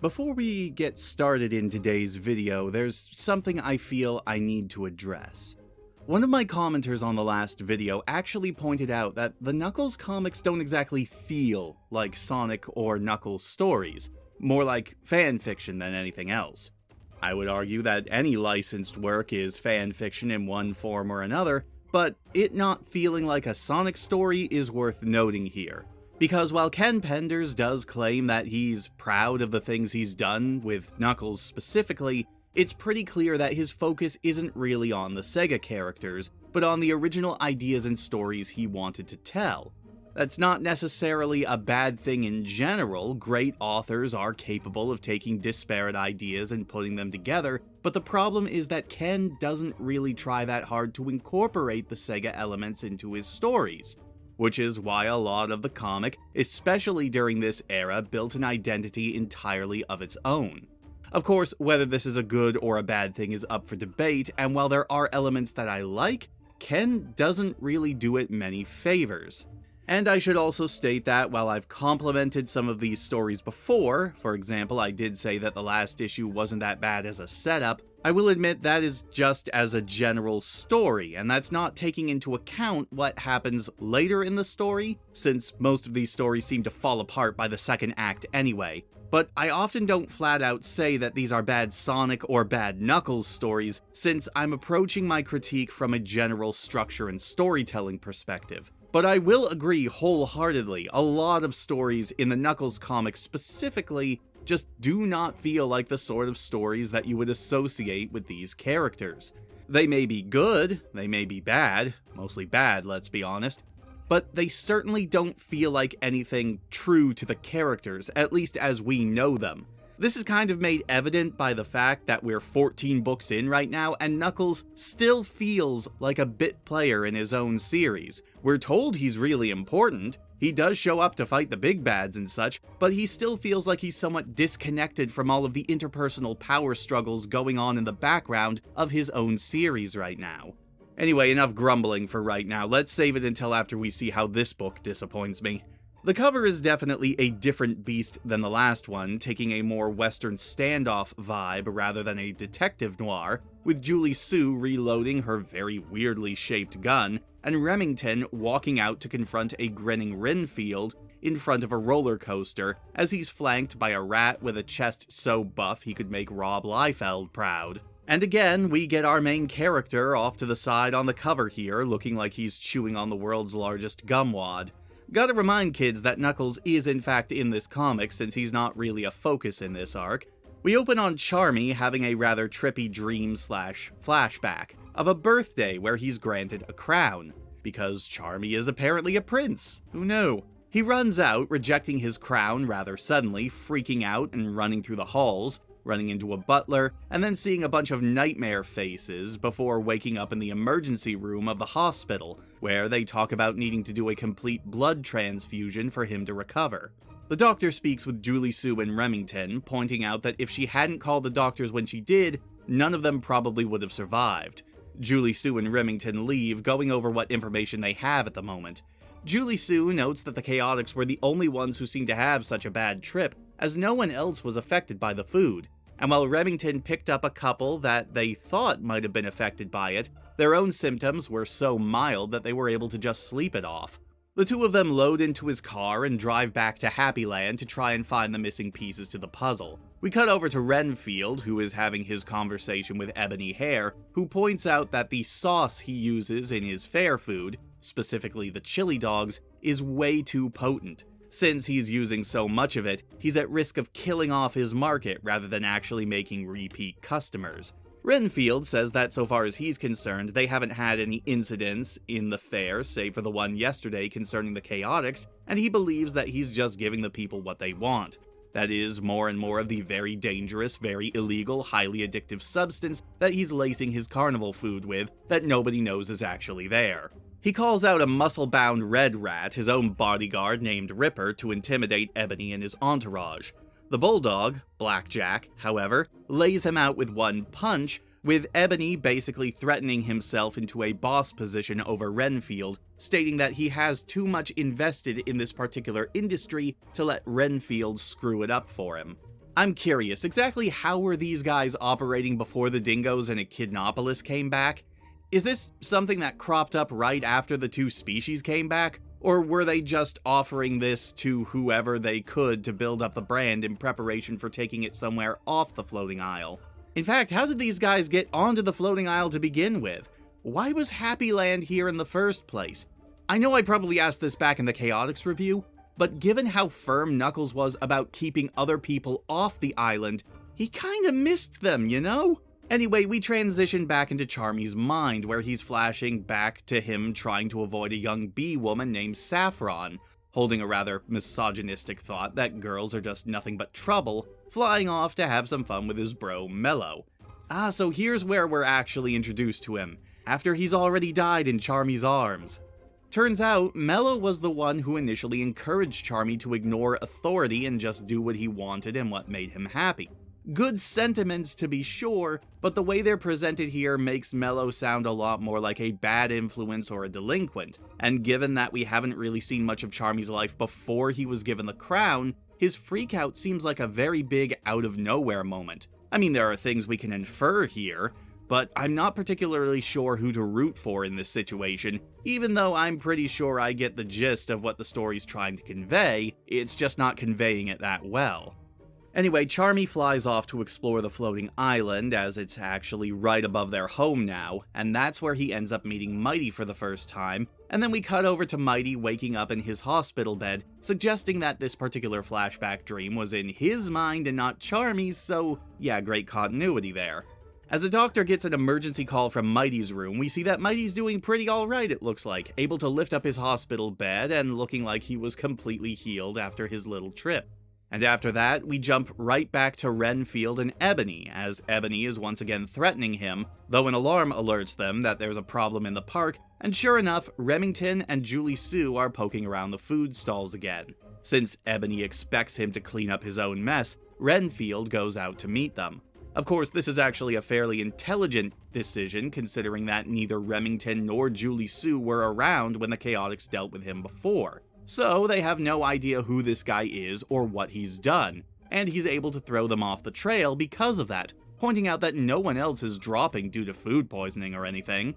Before we get started in today's video, there's something I feel I need to address. One of my commenters on the last video actually pointed out that the Knuckles comics don't exactly feel like Sonic or Knuckles stories, more like fan fiction than anything else. I would argue that any licensed work is fan fiction in one form or another, but it not feeling like a Sonic story is worth noting here. Because while Ken Penders does claim that he's proud of the things he's done, with Knuckles specifically, it's pretty clear that his focus isn't really on the Sega characters, but on the original ideas and stories he wanted to tell. That's not necessarily a bad thing in general. Great authors are capable of taking disparate ideas and putting them together, but the problem is that Ken doesn't really try that hard to incorporate the Sega elements into his stories. Which is why a lot of the comic, especially during this era, built an identity entirely of its own. Of course, whether this is a good or a bad thing is up for debate, and while there are elements that I like, Ken doesn't really do it many favors. And I should also state that while I've complimented some of these stories before, for example, I did say that the last issue wasn't that bad as a setup, I will admit that is just as a general story, and that's not taking into account what happens later in the story, since most of these stories seem to fall apart by the second act anyway. But I often don't flat out say that these are bad Sonic or bad Knuckles stories, since I'm approaching my critique from a general structure and storytelling perspective. But I will agree wholeheartedly, a lot of stories in the Knuckles comics specifically just do not feel like the sort of stories that you would associate with these characters. They may be good, they may be bad, mostly bad, let's be honest, but they certainly don't feel like anything true to the characters, at least as we know them. This is kind of made evident by the fact that we're 14 books in right now, and Knuckles still feels like a bit player in his own series. We're told he's really important, he does show up to fight the big bads and such, but he still feels like he's somewhat disconnected from all of the interpersonal power struggles going on in the background of his own series right now. Anyway, enough grumbling for right now, let's save it until after we see how this book disappoints me. The cover is definitely a different beast than the last one, taking a more Western standoff vibe rather than a detective noir, with Julie Sue reloading her very weirdly shaped gun, and Remington walking out to confront a grinning Renfield in front of a roller coaster, as he's flanked by a rat with a chest so buff he could make Rob Liefeld proud. And again, we get our main character off to the side on the cover here, looking like he's chewing on the world's largest gum wad. Gotta remind kids that Knuckles is in fact in this comic, since he's not really a focus in this arc. We open on Charmy having a rather trippy dream/flashback of a birthday where he's granted a crown, because Charmy is apparently a prince. Who knew? He runs out, rejecting his crown rather suddenly, freaking out and running through the halls, running into a butler, and then seeing a bunch of nightmare faces before waking up in the emergency room of the hospital, where they talk about needing to do a complete blood transfusion for him to recover. The doctor speaks with Julie Sue and Remington, pointing out that if she hadn't called the doctors when she did, none of them probably would have survived. Julie Sue and Remington leave, going over what information they have at the moment. Julie Sue notes that the Chaotix were the only ones who seemed to have such a bad trip, as no one else was affected by the food. And while Remington picked up a couple that they thought might have been affected by it, their own symptoms were so mild that they were able to just sleep it off. The two of them load into his car and drive back to Happy Land to try and find the missing pieces to the puzzle. We cut over to Renfield, who is having his conversation with Ebony Hare, who points out that the sauce he uses in his fair food, specifically the chili dogs, is way too potent. Since he's using so much of it, he's at risk of killing off his market rather than actually making repeat customers. Renfield says that so far as he's concerned, they haven't had any incidents in the fair, save for the one yesterday concerning the Chaotix, and he believes that he's just giving the people what they want. That is, more and more of the very dangerous, very illegal, highly addictive substance that he's lacing his carnival food with that nobody knows is actually there. He calls out a muscle-bound red rat, his own bodyguard named Ripper, to intimidate Ebony and his entourage. The bulldog, Blackjack, however, lays him out with one punch, with Ebony basically threatening himself into a boss position over Renfield, stating that he has too much invested in this particular industry to let Renfield screw it up for him. I'm curious, exactly how were these guys operating before the dingoes in Echidnopolis came back? Is this something that cropped up right after the two species came back? Or were they just offering this to whoever they could to build up the brand in preparation for taking it somewhere off the floating isle? In fact, how did these guys get onto the floating isle to begin with? Why was Happy Land here in the first place? I know I probably asked this back in the Chaotix review, but given how firm Knuckles was about keeping other people off the island, he kinda missed them, you know? Anyway, we transition back into Charmy's mind, where he's flashing back to him trying to avoid a young bee woman named Saffron, holding a rather misogynistic thought that girls are just nothing but trouble, flying off to have some fun with his bro Mello. So here's where we're actually introduced to him, after he's already died in Charmy's arms. Turns out, Mello was the one who initially encouraged Charmy to ignore authority and just do what he wanted and what made him happy. Good sentiments to be sure, but the way they're presented here makes Mello sound a lot more like a bad influence or a delinquent, and given that we haven't really seen much of Charmy's life before he was given the crown, his freakout seems like a very big out-of-nowhere moment. I mean, there are things we can infer here, but I'm not particularly sure who to root for in this situation, even though I'm pretty sure I get the gist of what the story's trying to convey, it's just not conveying it that well. Anyway, Charmy flies off to explore the floating island, as it's actually right above their home now, and that's where he ends up meeting Mighty for the first time, and then we cut over to Mighty waking up in his hospital bed, suggesting that this particular flashback dream was in his mind and not Charmy's, so yeah, great continuity there. As a doctor gets an emergency call from Mighty's room, we see that Mighty's doing pretty alright, it looks like, able to lift up his hospital bed and looking like he was completely healed after his little trip. And after that, we jump right back to Renfield and Ebony, as Ebony is once again threatening him, though an alarm alerts them that there's a problem in the park, and sure enough, Remington and Julie Sue are poking around the food stalls again. Since Ebony expects him to clean up his own mess, Renfield goes out to meet them. Of course, this is actually a fairly intelligent decision, considering that neither Remington nor Julie Sue were around when the Chaotix dealt with him before. So they have no idea who this guy is or what he's done, and he's able to throw them off the trail because of that, pointing out that no one else is dropping due to food poisoning or anything.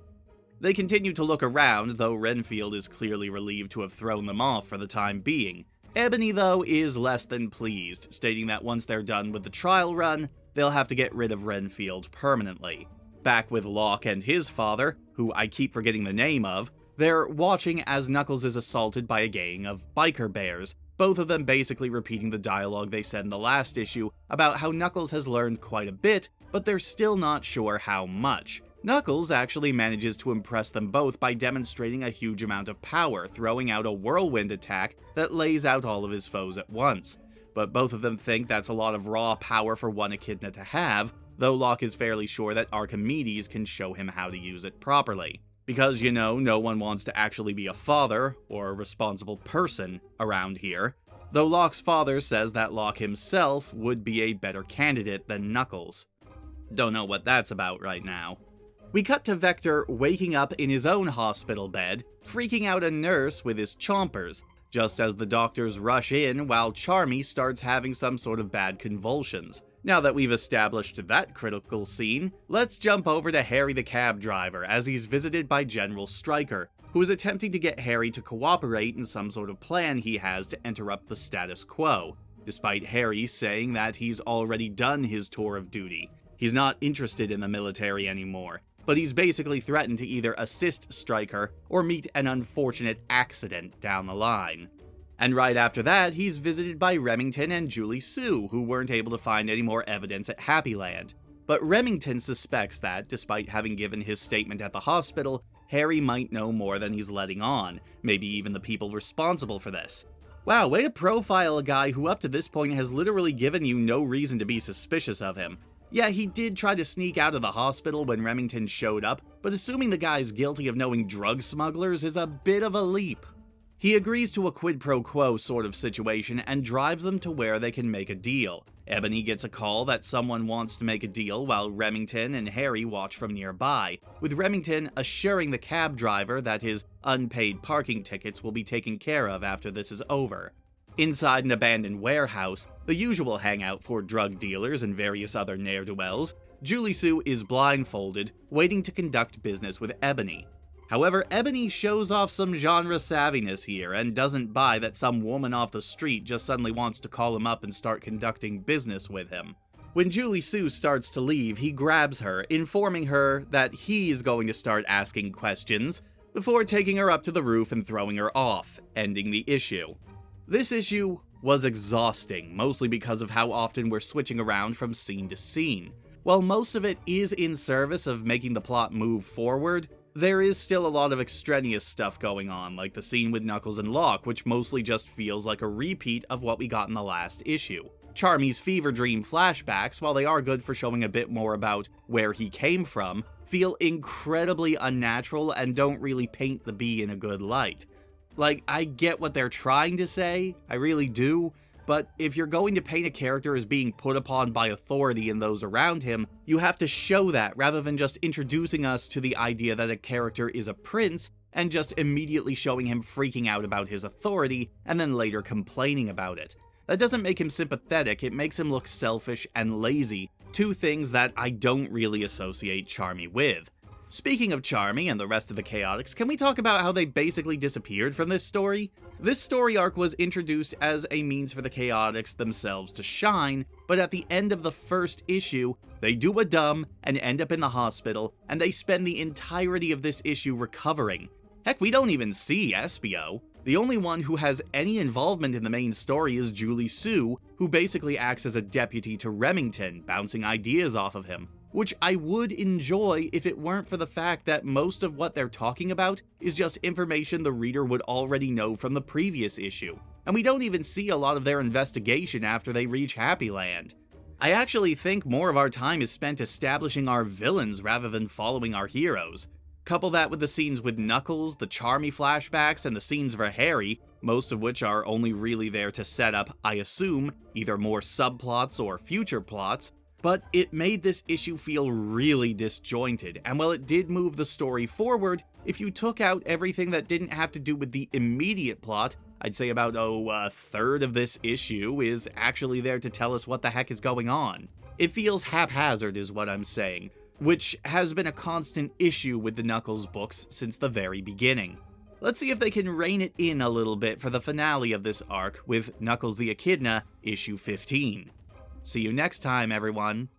They continue to look around, though Renfield is clearly relieved to have thrown them off for the time being. Ebony, though, is less than pleased, stating that once they're done with the trial run, they'll have to get rid of Renfield permanently. Back with Locke and his father, who I keep forgetting the name of, they're watching as Knuckles is assaulted by a gang of biker bears, both of them basically repeating the dialogue they said in the last issue about how Knuckles has learned quite a bit, but they're still not sure how much. Knuckles actually manages to impress them both by demonstrating a huge amount of power, throwing out a whirlwind attack that lays out all of his foes at once. But both of them think that's a lot of raw power for one echidna to have, though Locke is fairly sure that Archimedes can show him how to use it properly. Because, you know, no one wants to actually be a father, or a responsible person, around here. Though Locke's father says that Locke himself would be a better candidate than Knuckles. Don't know what that's about right now. We cut to Vector waking up in his own hospital bed, freaking out a nurse with his chompers, just as the doctors rush in while Charmy starts having some sort of bad convulsions. Now that we've established that critical scene, let's jump over to Harry the cab driver as he's visited by General Stryker, who is attempting to get Harry to cooperate in some sort of plan he has to interrupt the status quo, despite Harry saying that he's already done his tour of duty. He's not interested in the military anymore, but he's basically threatened to either assist Stryker or meet an unfortunate accident down the line. And right after that, he's visited by Remington and Julie Sue, who weren't able to find any more evidence at Happy Land. But Remington suspects that, despite having given his statement at the hospital, Harry might know more than he's letting on, maybe even the people responsible for this. Wow, way to profile a guy who up to this point has literally given you no reason to be suspicious of him. Yeah, he did try to sneak out of the hospital when Remington showed up, but assuming the guy's guilty of knowing drug smugglers is a bit of a leap. He agrees to a quid pro quo sort of situation and drives them to where they can make a deal. Ebony gets a call that someone wants to make a deal while Remington and Harry watch from nearby, with Remington assuring the cab driver that his unpaid parking tickets will be taken care of after this is over. Inside an abandoned warehouse, the usual hangout for drug dealers and various other ne'er-do-wells, Julie Sue is blindfolded, waiting to conduct business with Ebony. However, Ebony shows off some genre savviness here and doesn't buy that some woman off the street just suddenly wants to call him up and start conducting business with him. When Julie Sue starts to leave, he grabs her, informing her that he's going to start asking questions, before taking her up to the roof and throwing her off, ending the issue. This issue was exhausting, mostly because of how often we're switching around from scene to scene. While most of it is in service of making the plot move forward, there is still a lot of extraneous stuff going on, like the scene with Knuckles and Locke, which mostly just feels like a repeat of what we got in the last issue. Charmy's fever dream flashbacks, while they are good for showing a bit more about where he came from, feel incredibly unnatural and don't really paint the bee in a good light. Like, I get what they're trying to say, I really do, but if you're going to paint a character as being put upon by authority and those around him, you have to show that rather than just introducing us to the idea that a character is a prince and just immediately showing him freaking out about his authority and then later complaining about it. That doesn't make him sympathetic, it makes him look selfish and lazy, two things that I don't really associate Charmy with. Speaking of Charmy and the rest of the Chaotix, can we talk about how they basically disappeared from this story? This story arc was introduced as a means for the Chaotix themselves to shine, but at the end of the first issue, they do a dumb and end up in the hospital, and they spend the entirety of this issue recovering. Heck, we don't even see Espio. The only one who has any involvement in the main story is Julie Sue, who basically acts as a deputy to Remington, bouncing ideas off of him. Which I would enjoy if it weren't for the fact that most of what they're talking about is just information the reader would already know from the previous issue, and we don't even see a lot of their investigation after they reach Happy Land. I actually think more of our time is spent establishing our villains rather than following our heroes. Couple that with the scenes with Knuckles, the Charmy flashbacks, and the scenes for Harry, most of which are only really there to set up, I assume, either more subplots or future plots, but it made this issue feel really disjointed, and while it did move the story forward, if you took out everything that didn't have to do with the immediate plot, I'd say about, a third of this issue is actually there to tell us what the heck is going on. It feels haphazard is what I'm saying, which has been a constant issue with the Knuckles books since the very beginning. Let's see if they can rein it in a little bit for the finale of this arc with Knuckles the Echidna, issue 15. See you next time, everyone.